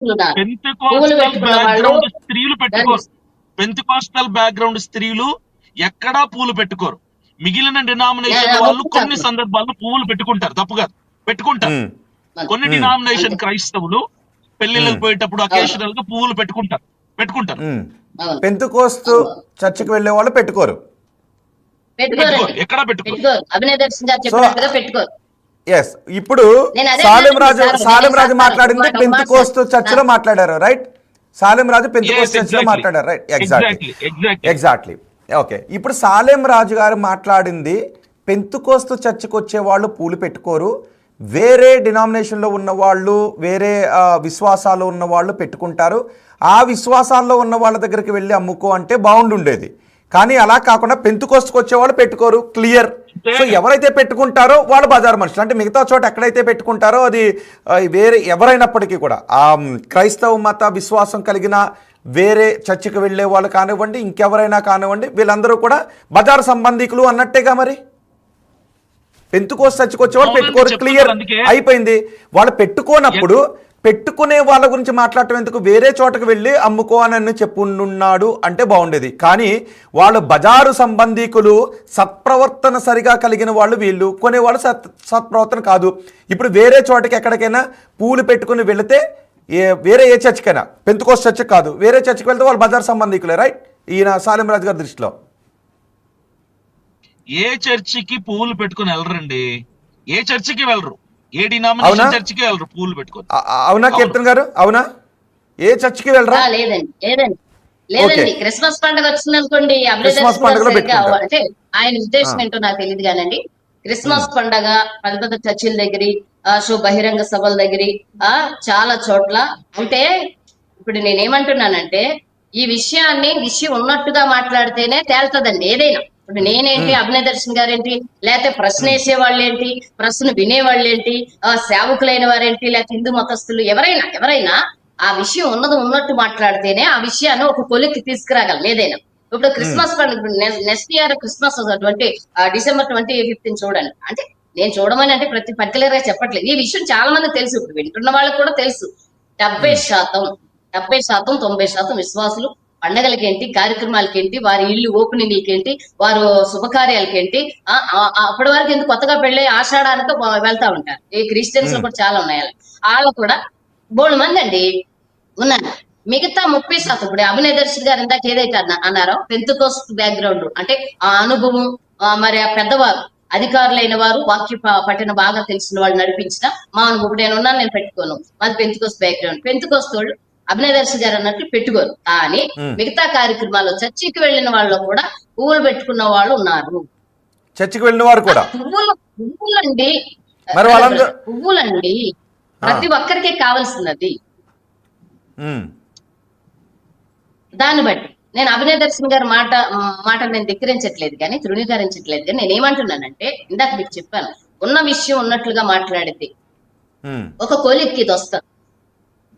పువ్వులు పెంతెకోస్టల్ పెట్టుకున్న వాళ్ళు బ్యాక్గ్రౌండ్ స్త్రీలు పెట్టుకోరు. పెంతెకోస్టల్ బ్యాక్గ్రౌండ్ స్త్రీలు ఎక్కడా పూలు పెట్టుకోరు. మిగిలిన డినామినేషన్ వాళ్ళు ముక్కు కొన్ని చాటు సందర్భాల్లో పువ్వులు పెట్టుకుంటారు, తప్పు కాదు, పెట్టుకుంటారు. ఉమ్, కొన్ని ఉమ్, డినామినేషన్ అంతే. క్రైస్తవులు పెళ్లిళ్ళకి ఉమ్, పోయేటప్పుడు అవును, అకేషనల్ గా పువ్వులు పెట్టుకుంటారు. ఉమ్. అవును, పెంతుకోస్తు అవును. చర్చికి వెళ్ళే వాళ్ళు పెట్టుకోరు. పెట్టుకోరు, పెట్టుకోరండి, ఎక్కడా పెట్టుకోరు. పెట్టుకోరు. అభినయ్ దర్శన్ గారు సో చెప్పినట్టుగా పెట్టుకోరు. ఎస్, ఇప్పుడు నేను అదే సాలెం అన్నానండి రాజు సార్, సాలెం వినేసి రాజు వస్తాను. మాట్లాడింది ఒక మాట సార్. పెంతుకోస్తు చర్చిలో మాట్లాడారు, రైట్? సాలెం రాజు పెంతుకోస్తు ఎస్, చర్చిలో ఎగ్జాక్ట్లీ, మాట్లాడారు, right? Exactly, exactly, exactly. Exactly. Okay, ఇప్పుడు సాలెం రాజు గారు మాట్లాడింది పెంతుకోస్తు చర్చికి వచ్చే వాళ్ళు పూలు పెట్టుకోరు, వేరే డినామినేషన్లో ఉన్న వాళ్ళు, వేరే విశ్వాసాలు ఉన్న వాళ్ళు పెట్టుకుంటారు, ఆ విశ్వాసాల్లో ఉన్న వాళ్ళ దగ్గరికి వెళ్ళి అమ్ముకో అంటే బాగుండుండేది. కానీ అలా కాకుండా పెంతుకోస్తుకు వచ్చేవాళ్ళు పెట్టుకోరు, క్లియర్. సో ఎవరైతే పెట్టుకుంటారో వాళ్ళు బజారు మనుషులు. అంటే మిగతా చోట ఎక్కడైతే పెట్టుకుంటారో అది వేరే ఎవరైనప్పటికీ కూడా ఆ క్రైస్తవ మత విశ్వాసం కలిగిన వేరే చర్చికి వెళ్ళే వాళ్ళు కానివ్వండి, ఇంకెవరైనా కానివ్వండి, వీళ్ళందరూ కూడా బజారు సంబంధికులు అన్నట్టేగా. మరి పెంతుకోస్తు చర్చికి వచ్చేవాళ్ళు అవునండి, పెట్టుకోరు, చెప్తున్నారు క్లియర్ అందుకే. అయిపోయింది. వాళ్ళు పెట్టుకోనప్పుడు పెట్టుకునే వాళ్ళ గురించి మాట్లాడటం ఎందుకు? వేరే చోటకు వెళ్ళి అమ్ముకో అని చెప్పున్నాడు అంటే బాగుండేది. కానీ వాళ్ళు బజారు సంబంధికులు, సత్ప్రవర్తన సరిగా కలిగిన వాళ్ళు వీళ్ళు, కొనేవాళ్ళు సత్ప్రవర్తన కాదు. ఇప్పుడు వేరే చోటకి ఎక్కడికైనా పూలు పెట్టుకుని వెళితే వేరే ఏ చర్చికైనా, పెంతుకోస్తు చర్చికి కాదు, వేరే చర్చికి వెళ్తే వాళ్ళు బజారు సంబంధికులే, రైట్? ఈయన సాలెం రాజు గారి దృష్టిలో ఏ చర్చికి పువ్వులు పెట్టుకుని వెళ్ళరండి, ఏ చర్చికి వెళ్ళరు, ఏ అవునా? డినామినేషన్ చర్చికి వెళ్ళరు పువ్వులు పెట్టుకొని. అవునా అవును. కీర్తన్ గారు, అవునా? ఏ చర్చికి వెళ్ళరా? లేదండి, లేదండి, ఓకే, లేదండి. క్రిస్మస్ పండుగ వచ్చిందనుకోండి, అభినయ్ క్రిస్మస్ దర్శన్ గారు పండుగలో సరిగ్గా పెట్టుకుంటారు. అంటే ఆయన ఉద్దేశం ఏంటో నాకు తెలియదు కానండి. క్రిస్మస్ పండగ పెద్ద పెద్ద చర్చిల దగ్గర, బహిరంగ సభల దగ్గర, చాలా చోట్ల అంటే ఇప్పుడు నేనేమంటున్నానంటే ఈ విషయం ఉన్నట్టుగా మాట్లాడితేనే తేలుతుందండి ఏదైనా. ఇప్పుడు నేనేంటి, అభినయ్ దర్శన్ గారేంటి, లేకపోతే ప్రశ్న వేసే వాళ్ళేంటి, ప్రశ్న వినేవాళ్ళేంటి, సేవకులైన వారేంటి, లేకపోతే హిందూ మతస్థులు ఎవరైనా ఆ విషయం ఉన్నట్టు మాట్లాడితేనే ఆ విషయాన్ని ఒక కొలిక్కి తీసుకురాగలం ఏదైనా. ఇప్పుడు క్రిస్మస్ పండుగ నెక్స్ట్ ఇయర్ క్రిస్మస్ 25 డిసెంబర్ చూడండి. అంటే నేను చూడమని అంటే ప్రతి పర్టికులర్ గా చెప్పట్లేదు, ఈ విషయం చాలా మంది తెలుసు, ఇప్పుడు వింటున్న వాళ్ళకి కూడా తెలుసు. 70% 70% 90% విశ్వాసులు పండగలకేంటి, కార్యక్రమాలకేంటి, వారి ఇల్లు ఓపెనింగ్లకేంటి, వారు శుభకార్యాలకేంటి, అప్పటి వరకు ఎందుకు కొత్తగా పెళ్ళి ఆషాఢానికి వెళ్తా ఉంటారు. ఈ క్రిస్టియన్స్ లో కూడా చాలా ఉన్నాయి వాళ్ళు కూడా బోల్డ్ మంది అండి ఉన్నారు. మిగతా 30% ఇప్పుడు అభినయ్ దర్శన్ గారు ఇందాక ఏదైతే అన్నారో పెంతుకోస్తు బ్యాక్గ్రౌండ్ అంటే ఆ అనుభవం, మరి ఆ పెద్దవారు, అధికారులైన వారు, వాక్య పట్టిన బాగా తెలిసిన వాళ్ళు నడిపించిన మా అనుభవం, నేను పెట్టుకోను, మాది పెంతుకోస్తు బ్యాక్గ్రౌండ్. పెంతుకోస్తు వాళ్ళు అభినయ్ దర్శన్ గారు అన్నట్టు పెట్టుకోరు. కానీ మిగతా కార్యక్రమాలు చర్చికి వెళ్ళిన వాళ్ళు కూడా పువ్వులు పెట్టుకున్న వాళ్ళు ఉన్నారు. చర్చికి వెళ్ళిన వారు కూడా పువ్వులండి, మరి వాళ్ళందరూ పువ్వులండి ప్రతి ఒక్కరికి కావాల్సినది. దాన్ని బట్టి నేను అభినయ్ దర్శన్ గారి మాట నేను ధిక్కరించట్లేదు కానీ, తృణీకరించట్లేదు కానీ, నేను ఏమంటున్నానంటే ఇందాక మీకు చెప్పాను, ఉన్న విషయం ఉన్నట్లుగా మాట్లాడితే ఒక కొలిక్కి ఇది వస్తుంది,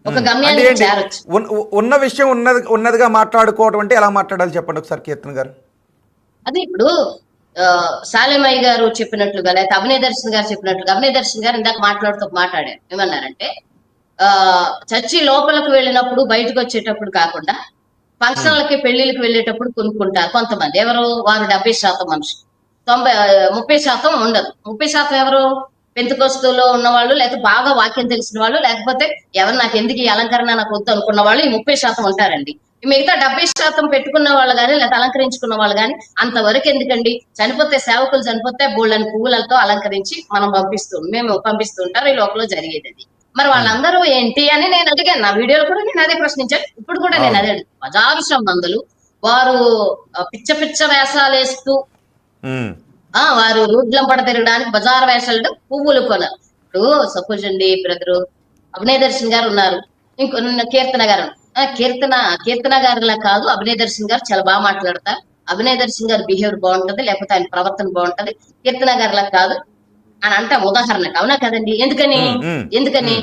ఒక గమ్యానికి చేరొచ్చు. ఉన్న విషయం ఉన్నదిగా మాట్లాడుకోవడం అంటే ఎలా మాట్లాడాలి చెప్పండి ఒకసారి కీర్తన్ గారు. అది ఇప్పుడు సాలెమయ్య గారు చెప్పినట్లుగా, లేకపోతే అభినయ్ దర్శన్ గారు చెప్పినట్లుగా, అభినయ్ దర్శన్ గారు ఇందాక మాట్లాడారు ఏమన్నారంటే చర్చి లోపలికి వెళ్ళినప్పుడు బయటకు వచ్చేటప్పుడు కాకుండా ఫంక్షన్లకి పెళ్లిళ్ళకి వెళ్ళేటప్పుడు కొనుక్కుంటారు కొంతమంది. ఎవరు వారు? 70% మనుషులు. 30% ఉండదు. 30% ఎవరు? పెంతెకోస్తులో ఉన్న వాళ్ళు, లేకపోతే బాగా వాక్యం తెలిసిన వాళ్ళు, లేకపోతే ఎవరు నాకు ఎందుకు ఈ అలంకరణ నాకు వద్దు అనుకున్న వాళ్ళు ఈ 30% ఉంటారండి. మిగతా 70% పెట్టుకున్న వాళ్ళు కానీ, లేకపోతే అలంకరించుకున్న వాళ్ళు కానీ అంతవరకు ఎందుకండి? సేవకులు చనిపోతే బోళ్ళని పువ్వులతో అలంకరించి మేము పంపిస్తుంటారు, ఈ లోపల జరిగేది అది. మరి వాళ్ళందరూ ఏంటి అని నేను అడిగాను, నా వీడియోలో కూడా నేను అదే ప్రశ్నించాను, ఇప్పుడు కూడా నేను అదే అడుగు. బజారు సంబంధులు వారు పిచ్చ వేషాలు వేస్తూ వారు రూడ్లంపడ తిరగడానికి బజారు వేషాలు పువ్వులు కొనరు. ఇప్పుడు సపోజ్ అండి, బ్రదరు అభినయ్ దర్శన్ గారు ఉన్నారు, ఇంకో కీర్తన గారు, కీర్తన గారిలా కాదు, అభినయ్ దర్శన్ గారు చాలా బాగా మాట్లాడతారు, అభినయ్ దర్శన్ గారి బిహేవియర్ బాగుంటది, లేకపోతే ఆయన ప్రవర్తన బాగుంటది, కీర్తన గారిలా కాదు అని అంటే ఉదాహరణకు. అవునా కదండి? ఎందుకని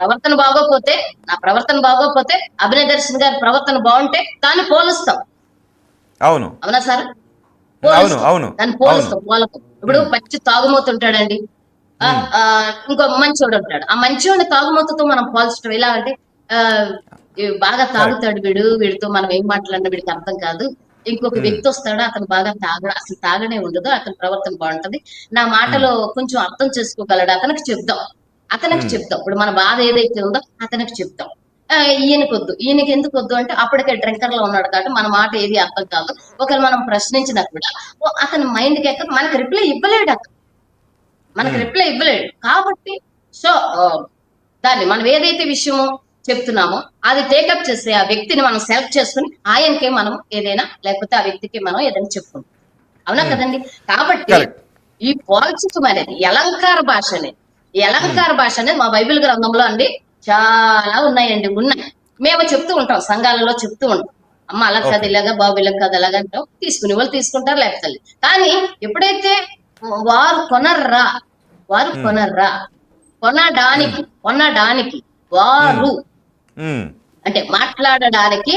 ప్రవర్తన బాగోపోతే, నా ప్రవర్తన బాగోపోతే అభినయ్ దర్శన్ గారి ప్రవర్తన బాగుంటే దాన్ని పోలుస్తాం. అవునా సార్? దాన్ని పోలుస్తాం. ఇప్పుడు పచ్చి తాగుమోతుంటాడండి, ఇంకో మంచోడు ఉంటాడు, ఆ మంచోడిని తాగుమోతుతో మనం పోల్చడం ఎలా అంటే ఆ బాగా తాగుతాడు వీడితో మనం ఏం మాట్లాడినా వీడికి అర్థం కాదు. ఇంకొక వ్యక్తి వస్తాడు, అతను బాగా అసలు తాగనే ఉండదు, అతని ప్రవర్తన బాగుంటది, నా మాటలో కొంచెం అర్థం చేసుకోగలడు, అతనికి చెప్దాం. ఇప్పుడు మన బాధ ఏదైతే ఉందో అతనికి చెప్తాం. ఈయనకి ఎందుకు వద్దు అంటే అప్పటికే డ్రింకర్ లో ఉన్నాడు కాబట్టి మన మాట ఏది అర్థం కాదు. ఒకవేళ మనం ప్రశ్నించినా కూడా అతని మైండ్ కి ఎక్కడ మనకి రిప్లై ఇవ్వలేడు, కాబట్టి సో దాన్ని మనం ఏదైతే విషయమో చెప్తున్నామో అది టేకప్ చేసి ఆ వ్యక్తిని మనం సెలెక్ట్ చేసుకుని ఆయనకే మనం ఏదైనా, లేకపోతే ఆ వ్యక్తికి మనం ఏదైనా చెప్పుకుంటాం. అవునా కదండి? కాబట్టి ఈ పోల్చటం అనేది అలంకార భాష అనేది మా బైబిల్ గ్రంథంలో అండి చాలా ఉన్నాయి. మేము చెప్తూ ఉంటాం, సంఘాలలో చెప్తూ ఉంటాం, అమ్మ అలా కాదు ఇలాగా, బాబు ఇలా కాదు అలాగా అంటాం. తీసుకునే వాళ్ళు తీసుకుంటారు, లేకపోతే కానీ ఎప్పుడైతే వారు కొనర్రా కొనడానికి వారు అంటే మాట్లాడడానికి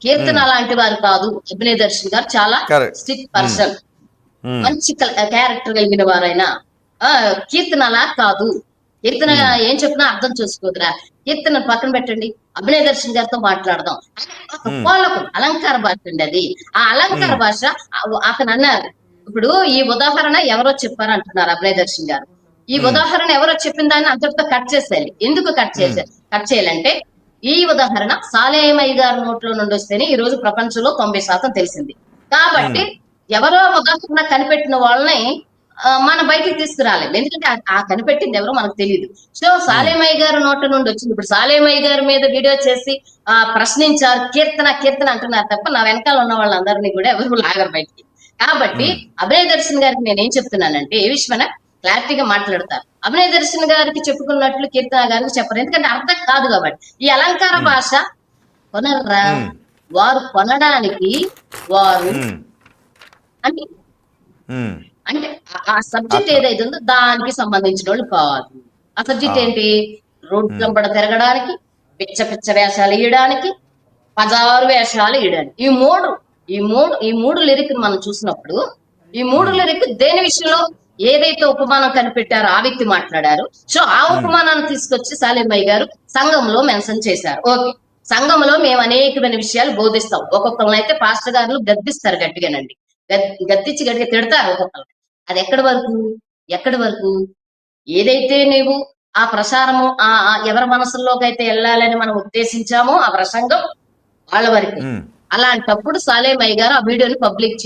కీర్తన లాంటి వారు కాదు. అభినయ్ దర్శన్ గారు చాలా స్ట్రిక్ట్ పర్సన్, మంచి క్యారెక్టర్ కలిగిన వారైనా కీర్తనలా కాదు. కీర్తన ఏం చెప్పినా అర్థం చేసుకోదురా, కీర్తన పక్కన పెట్టండి, అభినయ్ దర్శన్ గారితో మాట్లాడదాం. వాళ్ళకు అలంకార భాష అండి అది. ఆ అలంకార భాష అతను అన్నారు. ఇప్పుడు ఈ ఉదాహరణ ఎవరో చెప్పారు అంటున్నారు అభినయ్ దర్శన్ గారు. ఈ ఉదాహరణ ఎవరో చెప్పిన దాన్ని అంతటితో కట్ చేసేయాలి. ఎందుకు కట్ చేయాలంటే ఈ ఉదాహరణ సాలేమయ్య గారి నోట్లో నుండి వస్తేనే ఈ రోజు ప్రపంచంలో 90% తెలిసింది. కాబట్టి ఎవరో ఉదాహరణ కనిపెట్టిన వాళ్ళని మన బయటికి తీసుకురాలేదు, ఎందుకంటే ఆ కనిపెట్టింది ఎవరో మనకు తెలియదు. సో సాలేమయ్య గారి నోట్ల నుండి వచ్చింది. ఇప్పుడు సాలేమయ్య గారి మీద వీడియో చేసి ప్రశ్నించారు, కీర్తన అంటున్నారు తప్ప నా వెనకాల ఉన్న వాళ్ళందరినీ కూడా ఎవరు లాగరు బయటికి. కాబట్టి అభినయ్ దర్శన్ గారికి నేను ఏం చెప్తున్నానంటే ఏ విషయమైనా క్లారిటీగా మాట్లాడతారు. అభినయ్ దర్శన్ గారికి చెప్పుకున్నట్లు కీర్తన గారికి చెప్పరు, ఎందుకంటే అర్థం కాదు కాబట్టి. ఈ అలంకార భాష కొనర్రా, వారు కొనడానికి వారు అంటే ఆ సబ్జెక్ట్ ఏదైతే ఉందో దానికి సంబంధించిన వాళ్ళు కాదు. ఆ సబ్జెక్ట్ ఏంటి? రోడ్డు వెంబడ తిరగడానికి, పిచ్చ వేషాలు వేయడానికి, పజారు వేషాలు వేయడానికి. ఈ మూడు లిరిక్ మనం చూసినప్పుడు ఈ మూడు లిరిక్ దేని విషయంలో ఏదైతే ఉపమానం కనిపెట్టారో ఆ వ్యక్తి మాట్లాడారు. సో ఆ ఉపమానాన్ని తీసుకొచ్చి సాలేమయ్య గారు సంఘంలో మెన్షన్ చేశారు. ఓకే, సంఘంలో మేము అనేకమైన విషయాలు బోధిస్తాం. ఒక్కొక్కరిని అయితే పాస్టర్ గారు గద్దిస్తారు, గట్టిగానండి గద్దించి గట్టిగా తిడతారు ఒక్కొక్కరు. అది ఎక్కడి వరకు ఏదైతే నీవు ఆ ప్రసారము ఎవరి మనసుల్లోకి అయితే వెళ్ళాలని మనం ఉద్దేశించామో ఆ ప్రసంగం వాళ్ళ వరకు. అలాంటప్పుడు సాలేమయ్య గారు ఆ వీడియోని పబ్లిక్